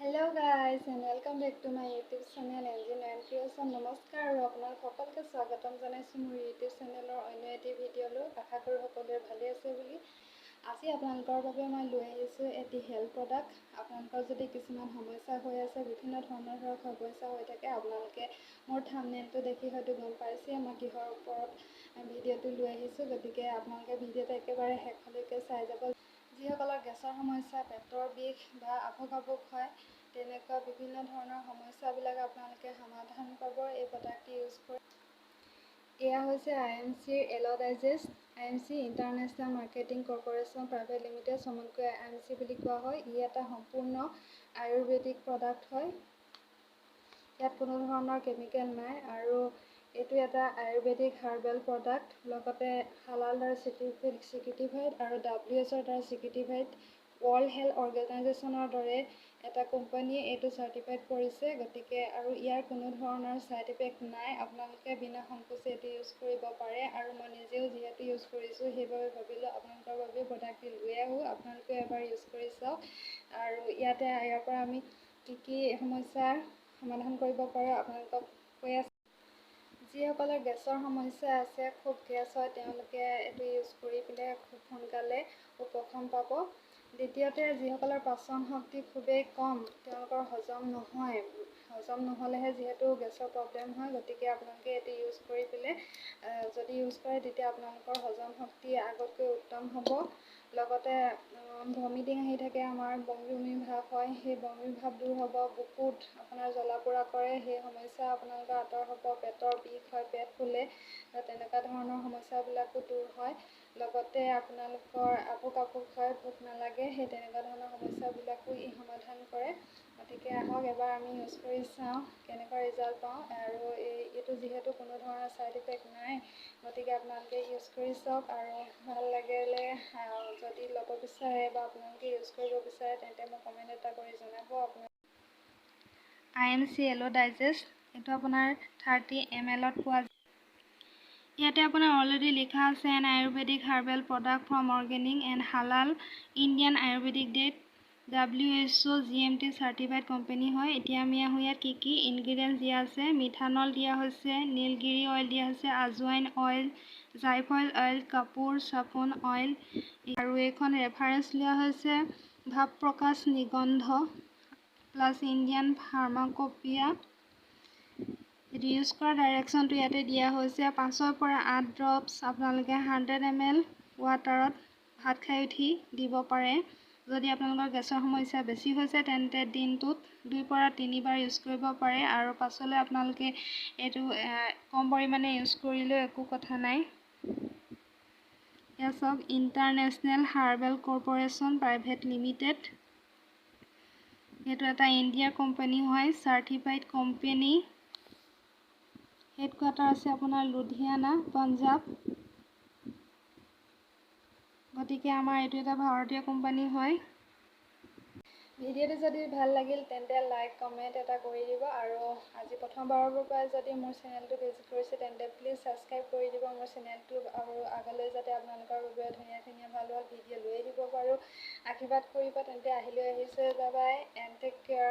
Hello guys and welcome back to my YouTube channel Engine and Creation. নমস্কাৰ আৰু আপোনালোক সকলোকে স্বাগতম জনাইছো মোৰ YouTube চেনেলৰ অন্য এটি ভিডিঅ'লৈ। আশা কৰোঁ সকলোৱে ভালে আছে বুলি। আজি আপোনালোকৰ বাবে মই লৈ আহিছোঁ এটি হেল্থ প্ৰডাক্ট। আপোনালোকৰ যদি কিছুমান সমস্যা হৈ আছে, বিভিন্ন ধৰণৰ সমস্যা হৈ থাকে, আপোনালোকে মোৰ থাম্বনেইলটো দেখি হয়তো গম পাইছে মই কিহৰ ওপৰত ভিডিঅ'টো লৈ আহিছোঁ। গতিকে আপোনালোকে ভিডিঅ'টো একেবাৰে শেষলৈকে চাই যাব। যিসকলৰ গেছৰ সমস্যা, পেটৰ বিষ বা আভোক হয়, তেনেকুৱা বিভিন্ন ধৰণৰ সমস্যাবিলাক আপোনালোকে সমাধান পাব এই প্ৰডাক্টটি ইউজ কৰি। এয়া হৈছে IMC Aloe Digest, IMC international marketing corporation private limited, চমুকৈ IMC বুলি কোৱা হয়। ই এটা সম্পূৰ্ণ আয়ুৰ্বেদিক প্ৰডাক্ট হয়। ইয়াত কোনো ধৰণৰ কেমিকেল নাই আৰু এইটো এটা আয়ুৰ্বেদিক হাৰ্বেল প্ৰডাক্ট, লগতে হালাল দ্বাৰা স্বীকৃতিভাইড আৰু WHO দ্বাৰা স্বীকৃতিভাইড, ৱৰ্ল্ড হেল্থ অৰ্গেনাইজেশ্যনৰ দৰে এটা কোম্পানীয়ে এইটো চাৰ্টিফাইড কৰিছে। গতিকে আৰু ইয়াৰ কোনো ধৰণৰ ছাইড ইফেক্ট নাই। আপোনালোকে বিনা সংকোচে এইটো ইউজ কৰিব পাৰে আৰু মই নিজেও যিহেতু ইউজ কৰিছোঁ সেইবাবে ভাবিলোঁ আপোনালোকৰ বাবে প্ৰডাক্টটি লৈ আহোঁ, আপোনালোকে এবাৰ ইউজ কৰি চাওক। আৰু ইয়াৰ পৰা আমি কি সমস্যাৰ সমাধান কৰিব পাৰোঁ আপোনালোকক কৈ আছোঁ। যিসকলৰ গেছৰ সমস্যা আছে, খুব গেছ হয়, তেওঁলোকে এইটো ইউজ কৰি পেলাই খুব সোনকালে উপশম পাব। দ্বিতীয়তে, যিসকলৰ পাচন শক্তি খুবেই কম, তেওঁলোকৰ হজম নহয়, হজম নহ'লেহে যিহেতু গেছৰ প্ৰব্লেম হয়, গতিকে আপোনালোকে এইটো ইউজ কৰি পেলাই যদি ইউজ কৰে তেতিয়া আপোনালোকৰ হজম শক্তি আগতকৈ উত্তম হ'ব। লগতে ভমিটিং আহি থাকে, আমাৰ বমি ভাৱ হয়, সেই বমি ভাৱ দূৰ হ'ব। বুকুত আপোনাৰ জ্বলা পোৰা কৰে, সেই সমস্যা আপোনালোকৰ আঁতৰ হ'ব। পেটৰ বিষ হয়, পেট ফুলে, তেনেকুৱা ধৰণৰ সমস্যাবিলাকো দূৰ হয়। লগতে আপোনালোকৰ আভোক হয়, ভোক নালাগে, সেই তেনেকুৱা ধৰণৰ সমস্যাবিলাকো ই সমাধান কৰে। গতিকে আহক এবাৰ আমি ইউজ কৰি চাওঁ কেনেকুৱা ৰিজাল্ট পাওঁ। আৰু এইটো যিহেতু কোনো ধৰণৰ ছাইড ইফেক্ট নাই, গতিকে আপোনালোকে ইউজ কৰি চাওক আৰু ভাল লাগিলে যদি ল'ব বিচাৰে বা আপোনালোকে ইউজ কৰিব বিচাৰে তেন্তে মোক কমেণ্ট এটা কৰি জনাব। IMC Aloe Digest, এইটো আপোনাৰ 30 ml পোৱা যায়। ইয়াতে আপোনাৰ অলৰেডি লিখা আছে an ayurvedic herbal product from organic and halal Indian ayurvedic date, WHO GMT certified company হয়। এতিয়া আমি আহোঁ ইয়াত কি ইনগ্ৰিডিয়েণ্টছ দিয়া আছে। মিথানল দিয়া হৈছে, নীলগিৰি অইল দিয়া হৈছে, আজৱাইন অইল, জায়ফল অইল, কাপুৰ চাবোন অইল, আৰু এইখন ৰেফাৰেঞ্চ লোৱা হৈছে ভাৱ প্ৰকাশ নিগন্ধ প্লাছ ইণ্ডিয়ান ফাৰ্মাকপিয়া। এইটো ইউজ কৰা ডাইৰেকশ্যনটো ইয়াতে দিয়া হৈছে। 5ৰ পৰা 8 ড্ৰপছ আপোনালোকে 100 ml ৱাটাৰত ভাত খাই উঠি দিব পাৰে। যদি আপোনালোকৰ গেছৰ সমস্যা বেছি হৈছে তেন্তে দিনটোত 2 পৰা 3 বাৰ ইউজ কৰিব পাৰে আৰু পাছলৈ আপোনালোকে এইটো কম পৰিমাণে ইউজ কৰিলেও একো কথা নাই। এয়া চাওক, international herbal corporation private limited, এইটো এটা ইণ্ডিয়াৰ কোম্পানী হয়, চাৰ্টিফাইড কোম্পানী। হেডকোৱাৰ্টাৰ আছে আপোনাৰ লুধিয়ানা, পাঞ্জাৱ। গতিকে আমাৰ এইটো এটা ভাৰতীয় কোম্পানী হয়। ভিডিঅ'টো যদি ভাল লাগিল তেন্তে লাইক কমেণ্ট এটা কৰি দিব আৰু আজি প্ৰথমবাৰৰ পৰা যদি মোৰ চেনেলটো ভিজিট কৰিছে তেন্তে প্লিজ ছাবস্ক্ৰাইব কৰি দিব মোৰ চেনেলটো, আৰু আগলৈ যাতে আপোনালোকৰ বাবে ধুনীয়া ভাল ভিডিঅ' লৈ আহিব পাৰোঁ। আশীৰ্বাদ কৰিব তেন্তে আহিছোঁ, bye bye and take care.